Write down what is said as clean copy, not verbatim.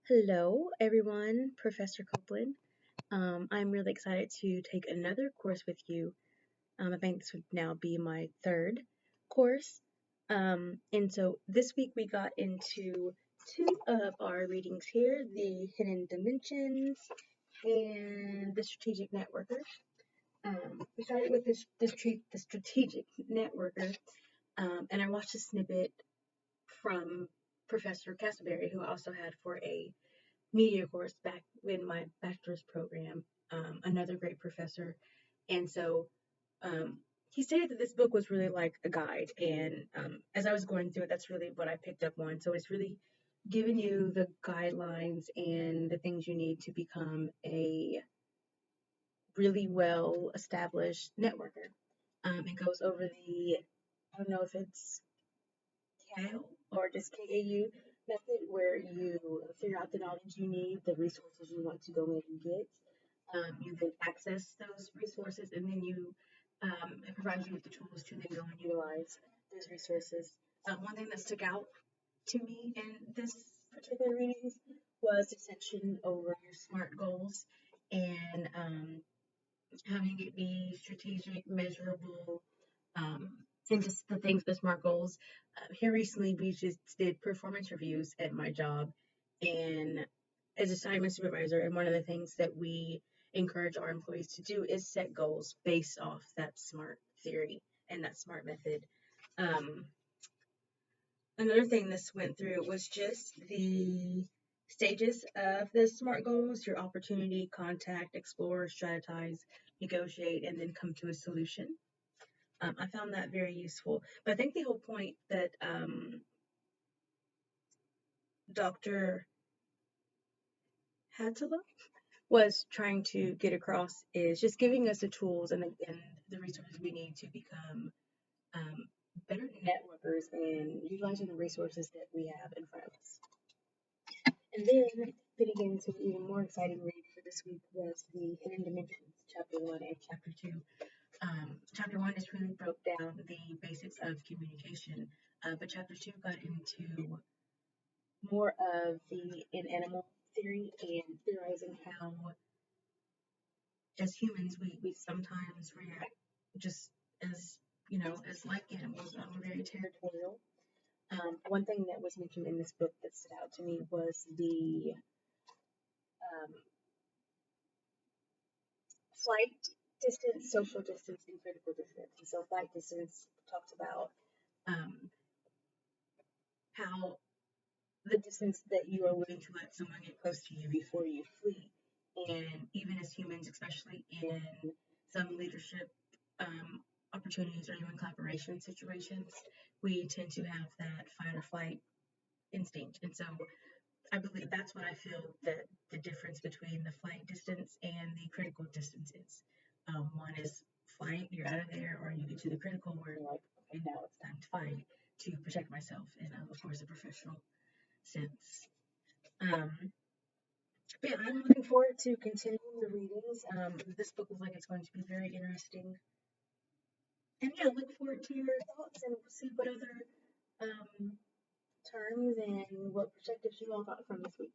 Hello, everyone. Professor Copeland. I'm really excited to take another course with you. I think this would now be my third course. And so this week we got into two of our readings here, the Hidden Dimensions and the Strategic Networker. We started with the Strategic Networker, and I watched a snippet from Professor Castleberry, who I also had for a media course back in my bachelor's program, another great professor. And so um, he stated that this book was really like a guide. And as I was going through it, that's really what I picked up on. So it's really giving you the guidelines and the things you need to become a really well established networker. It goes over I don't know if it's CAL or just KAU method where you figure out the knowledge you need, the resources you want to go in and get. You then access those resources, and then it provides you with the tools to then go and utilize those resources. One thing that stuck out to me in this particular reading was the section over your SMART goals and having it be strategic, measurable, um, and just the things with SMART goals. Here recently, we just did performance reviews at my job, and as assignment supervisor, and one of the things that we encourage our employees to do is set goals based off that SMART theory and that SMART method. Um, Another thing this went through was just the stages of the SMART goals: your opportunity, contact, explore, strategize, negotiate, and then come to a solution. I found that very useful. But I think the whole point that Dr. Hatala was trying to get across is just giving us the tools and the resources we need to become um, better networkers and utilizing the resources that we have in front of us. And then getting into an even more exciting read for this week was the Hidden Dimensions, Chapter 1 and Chapter 2. Chapter 1 just really broke down the basics of communication, but Chapter 2 got into more of the in-animal theory and theorizing how, as humans, we sometimes react just as, as like animals, we're very territorial. One thing that was mentioned in this book that stood out to me was the um, flight distance, social distance, and critical distance. And so, flight distance talks about um, how the distance that you are willing to let someone get close to you before you flee. And even as humans, especially in some leadership opportunities or even collaboration situations, we tend to have that fight or flight instinct. And so I believe that's what I feel that the difference between the flight distance and the critical distance is. One is flight, you're out of there, or you get to the critical where you're like, okay, now it's time to fight to protect myself in, of course, a professional sense. Um, but yeah, I'm looking forward to continuing the readings. This book looks like it's going to be very interesting. And yeah, look forward to your thoughts and see what other terms and what perspectives you all got from this week.